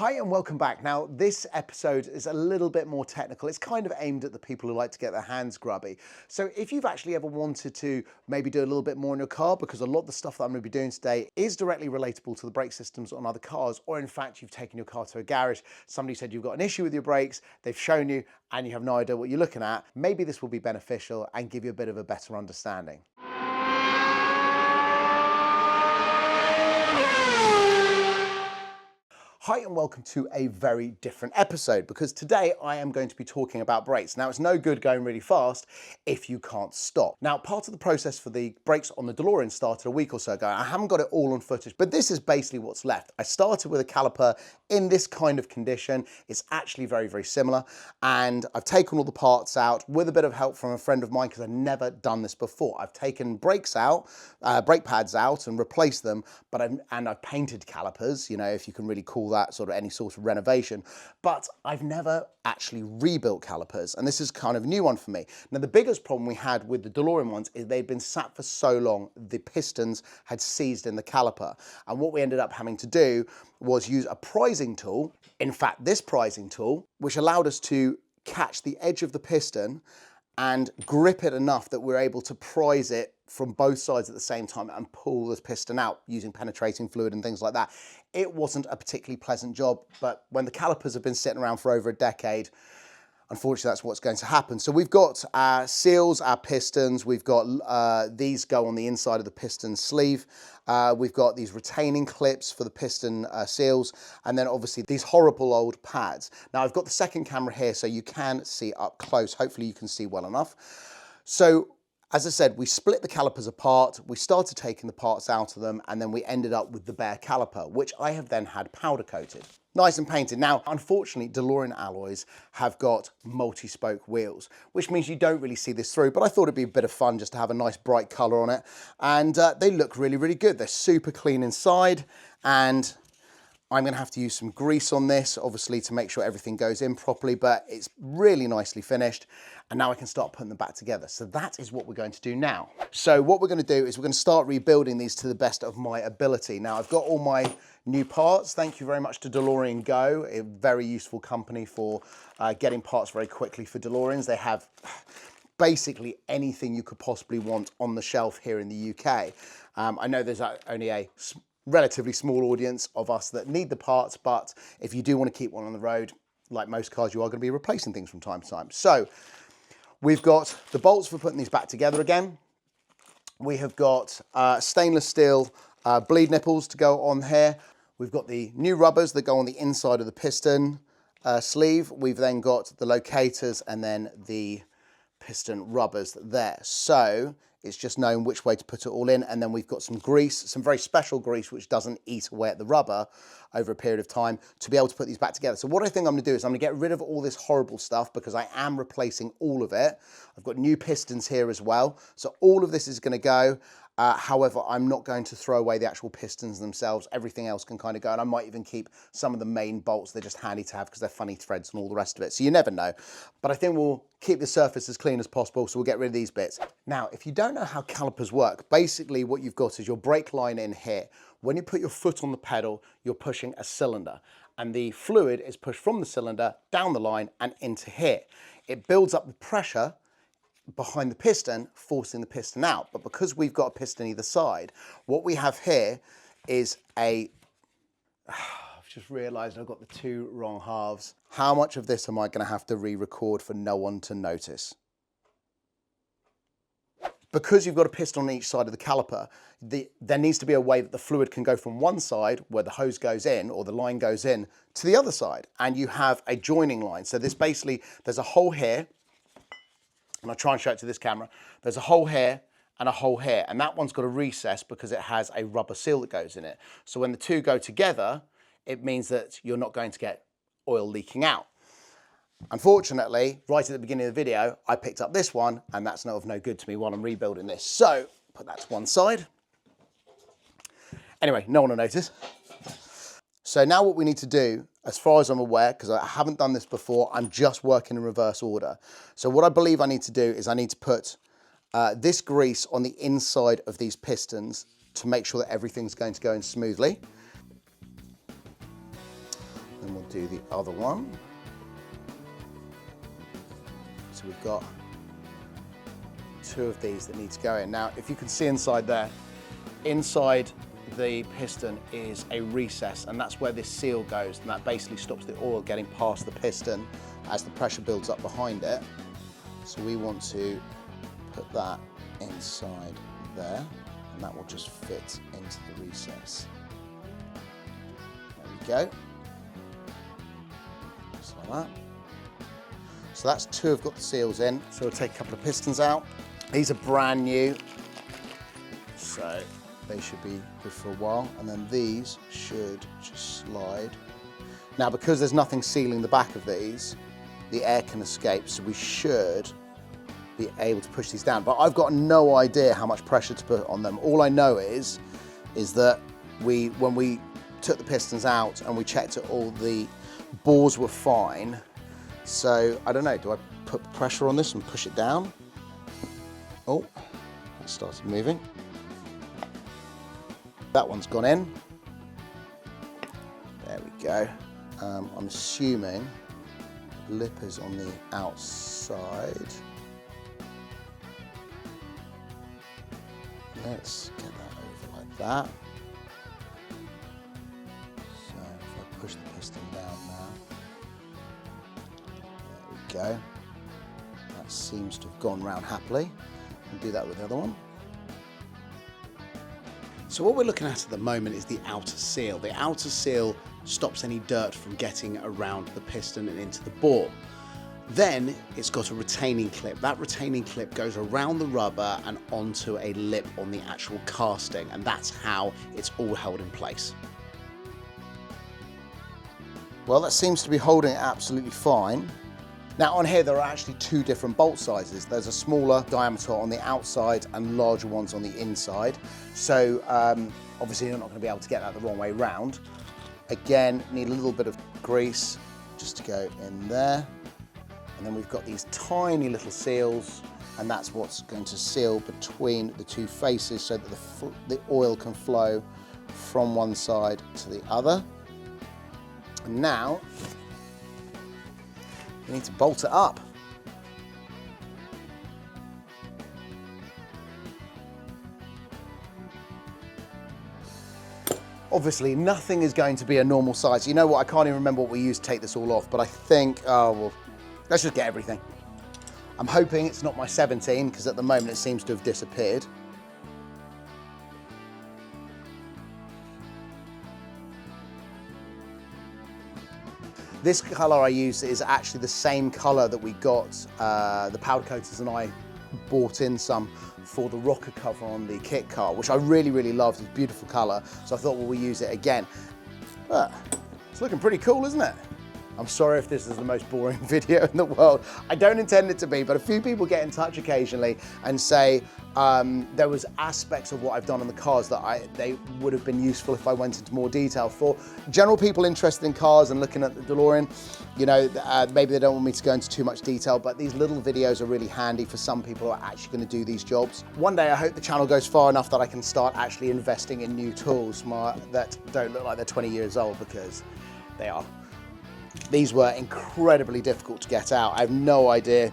Hi and welcome back. Now this episode is a little bit more technical. It's kind of aimed at the people who like to get their hands grubby. So if you've actually ever wanted to maybe do a little bit more in your car, because a lot of the stuff that I'm going to be doing today is directly relatable to the brake systems on other cars, or in fact you've taken your car to a garage, somebody said you've got an issue with your brakes, they've shown you and you have no idea what you're looking at, maybe this will be beneficial and give you a bit of a better understanding. Hi and welcome to a very different episode, because today I am going to be talking about brakes. Now it's no good going really fast if you can't stop. Now part of the process for the brakes on the DeLorean started a week or so ago. I haven't got it all on footage, but this is basically what's left. I started with a caliper in this kind of condition. It's actually very, very similar. And I've taken all the parts out with a bit of help from a friend of mine because I've never done this before. I've taken brakes out, brake pads out and replaced them, but I've painted calipers, you know, if you can really call that sort of any sort of renovation, but I've never actually rebuilt calipers, and this is kind of a new one for me. Now the biggest problem we had with the DeLorean ones is they'd been sat for so long, the pistons had seized in the caliper, and what we ended up having to do was use a prizing tool, in fact this prizing tool, which allowed us to catch the edge of the piston and grip it enough that we're able to prize it from both sides at the same time and pull this piston out using penetrating fluid and things like that. It wasn't a particularly pleasant job, but when the calipers have been sitting around for over a decade, unfortunately that's what's going to happen. So we've got our seals, our pistons, we've got these go on the inside of the piston sleeve. We've got these retaining clips for the piston seals, and then obviously these horrible old pads. Now I've got the second camera here so you can see up close. Hopefully you can see well enough. So as I said, we split the calipers apart, we started taking the parts out of them, and then we ended up with the bare caliper, which I have then had powder coated. Nice and painted. Now, unfortunately, DeLorean alloys have got multi-spoke wheels, which means you don't really see this through, but I thought it'd be a bit of fun just to have a nice bright color on it. And they look really, really good. They're super clean inside, and I'm gonna have to use some grease on this, obviously, to make sure everything goes in properly, but it's really nicely finished. And now I can start putting them back together. So that is what we're going to do now. So what we're gonna do is we're gonna start rebuilding these to the best of my ability. Now I've got all my new parts. Thank you very much to DeLorean Go, a very useful company for getting parts very quickly for DeLoreans. They have basically anything you could possibly want on the shelf here in the UK. I know there's only a relatively small audience of us that need the parts, but if you do want to keep one on the road, like most cars, you are going to be replacing things from time to time. So we've got the bolts for putting these back together again. We have got stainless steel bleed nipples to go on here. We've got the new rubbers that go on the inside of the piston sleeve. We've then got the locators and then the piston rubbers there. So it's just knowing which way to put it all in, and then we've got some grease, some very special grease which doesn't eat away at the rubber over a period of time to be able to put these back together. So what I think I'm gonna do is I'm gonna get rid of all this horrible stuff because I am replacing all of it. I've got new pistons here as well. So all of this is gonna go. However, I'm not going to throw away the actual pistons themselves. Everything else can kind of go, and I might even keep some of the main bolts. They're just handy to have because they're funny threads and all the rest of it. So you never know. But I think we'll keep the surface as clean as possible, so we'll get rid of these bits. Now, if you don't know how calipers work, basically what you've got is your brake line in here. When you put your foot on the pedal, you're pushing a cylinder, and the fluid is pushed from the cylinder down the line and into here. It builds up the pressure behind the piston, forcing the piston out. But because we've got a piston either side, what we have here is I've just realized I've got the two wrong halves. How much of this am I going to have to re-record for no one to notice? Because you've got a piston on each side of the caliper, there needs to be a way that the fluid can go from one side where the hose goes in or the line goes in to the other side, and you have a joining line. So this basically, there's a hole here, and I'll try and show it to this camera. There's a hole here and a hole here, and that one's got a recess because it has a rubber seal that goes in it. So when the two go together, it means that you're not going to get oil leaking out. Unfortunately, right at the beginning of the video, I picked up this one, and that's of no good to me while I'm rebuilding this. So put that to one side. Anyway, no one will notice. So now what we need to do, as far as I'm aware, because I haven't done this before, I'm just working in reverse order. So what I believe I need to do is I need to put this grease on the inside of these pistons to make sure that everything's going to go in smoothly. Then we'll do the other one. So we've got 2 of these that need to go in. Now, if you can see inside there, inside the piston is a recess, and that's where this seal goes, and that basically stops the oil getting past the piston as the pressure builds up behind it. So we want to put that inside there, and that will just fit into the recess. There we go. Just like that. So that's 2 have got the seals in. So we'll take a couple of pistons out. These are brand new, so they should be good for a while. And then these should just slide. Now, because there's nothing sealing the back of these, the air can escape, so we should be able to push these down. But I've got no idea how much pressure to put on them. All I know is that when we took the pistons out and we checked it, all the bores were fine. So I don't know, do I put pressure on this and push it down? Oh, it started moving. That one's gone in. There we go. I'm assuming the lip is on the outside. Let's get that over like that. So if I push the piston down now, there we go. That seems to have gone round happily. We'll do that with the other one. So what we're looking at the moment is the outer seal. The outer seal stops any dirt from getting around the piston and into the bore. Then it's got a retaining clip. That retaining clip goes around the rubber and onto a lip on the actual casting, and that's how it's all held in place. Well, that seems to be holding it absolutely fine. Now on here there are actually 2 different bolt sizes. There's a smaller diameter on the outside and larger ones on the inside. So obviously you're not going to be able to get that the wrong way round. Again, need a little bit of grease just to go in there. And then we've got these tiny little seals, and that's what's going to seal between the 2 faces so that the oil can flow from one side to the other. And now we need to bolt it up. Obviously, nothing is going to be a normal size. You know what, I can't even remember what we used to take this all off, but I think, oh, well, let's just get everything. I'm hoping it's not my 17, because at the moment it seems to have disappeared. This colour I use is actually the same colour that we got, the powder coaters and I bought in some for the rocker cover on the kit car, which I really, really loved. It's a beautiful colour, so I thought, well, we'll use it again. But it's looking pretty cool, isn't it? I'm sorry if this is the most boring video in the world. I don't intend it to be, but a few people get in touch occasionally and say there was aspects of what I've done on the cars that they would have been useful if I went into more detail. For general people interested in cars and looking at the DeLorean, you know, maybe they don't want me to go into too much detail, but these little videos are really handy for some people who are actually going to do these jobs. One day I hope the channel goes far enough that I can start actually investing in new tools that don't look like they're 20 years old, because they are. These were incredibly difficult to get out. I have no idea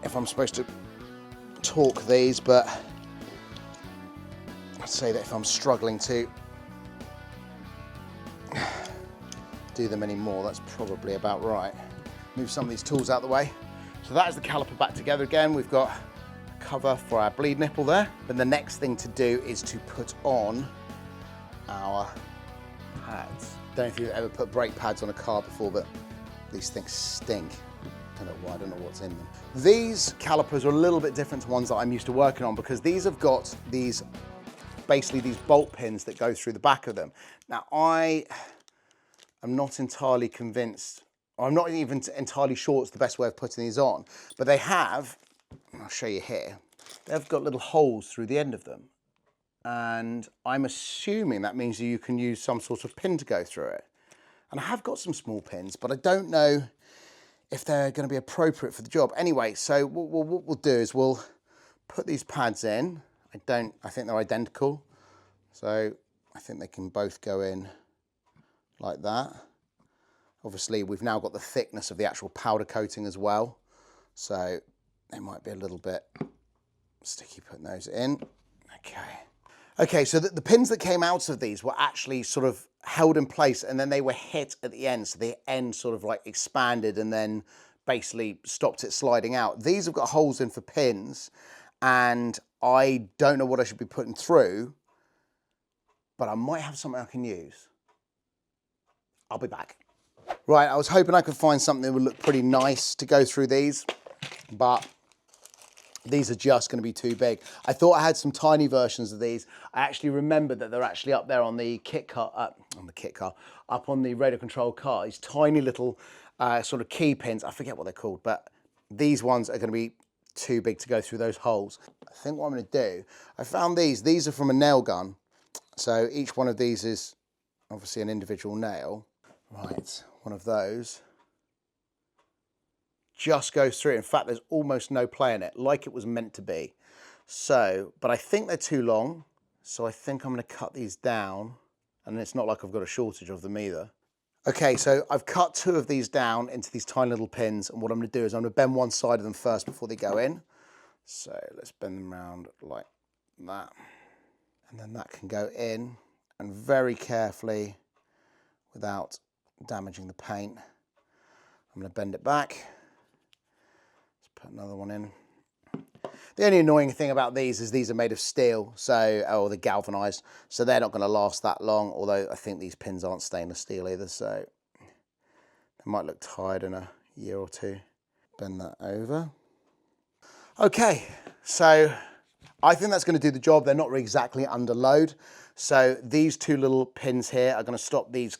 if I'm supposed to torque these, but I'd say that if I'm struggling to do them anymore, that's probably about right. Move some of these tools out of the way. So that is the caliper back together again. We've got a cover for our bleed nipple there. Then the next thing to do is to put on our pads. I don't know if you've ever put brake pads on a car before, but these things stink. I don't know why, I don't know what's in them. These calipers are a little bit different to ones that I'm used to working on, because these have got these, basically these bolt pins that go through the back of them. Now I am not entirely convinced, or I'm not even entirely sure it's the best way of putting these on, but they have, I'll show you here, they've got little holes through the end of them. And I'm assuming that means that you can use some sort of pin to go through it. And I have got some small pins, but I don't know if they're going to be appropriate for the job. Anyway, so what we'll do is we'll put these pads in. I think they're identical. So I think they can both go in like that. Obviously, we've now got the thickness of the actual powder coating as well. So they might be a little bit sticky putting those in. Okay. Okay, so the pins that came out of these were actually sort of held in place, and then they were hit at the end. So the end sort of like expanded and then basically stopped it sliding out. These have got holes in for pins, and I don't know what I should be putting through, but I might have something I can use. I'll be back. Right, I was hoping I could find something that would look pretty nice to go through these, but these are just going to be too big. I thought I had some tiny versions of these. I actually remembered that they're actually up there on the kit car, up on the radio control car, these tiny little sort of key pins. I forget what they're called, but these ones are going to be too big to go through those holes. I think what I'm going to do, I found these are from a nail gun. So each one of these is obviously an individual nail. Right, one of those just goes through. In fact, there's almost no play in it, like it was meant to be. So, but I think they're too long, so I think I'm going to cut these down, and it's not like I've got a shortage of them either. Okay, so I've cut 2 of these down into these tiny little pins, and what I'm going to do is I'm going to bend one side of them first before they go in. So let's bend them around like that, and then that can go in, and very carefully, without damaging the paint, I'm going to bend it back. Put another one in. The only annoying thing about these is these are made of steel, or they're galvanized, so they're not going to last that long, although I think these pins aren't stainless steel either, so they might look tired in a year or two. Bend that over. Okay, so I think that's going to do the job. They're not exactly under load, so these 2 little pins here are going to stop these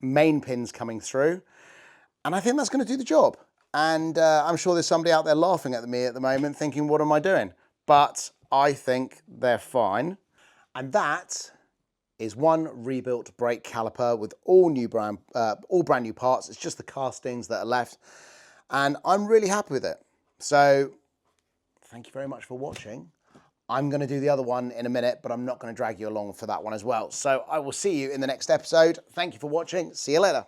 main pins coming through, and I think that's going to do the job. And I'm sure there's somebody out there laughing at me at the moment thinking, what am I doing? But I think they're fine. And that is one rebuilt brake caliper with all brand new parts. It's just the castings that are left. And I'm really happy with it. So thank you very much for watching. I'm going to do the other one in a minute, but I'm not going to drag you along for that one as well. So I will see you in the next episode. Thank you for watching. See you later.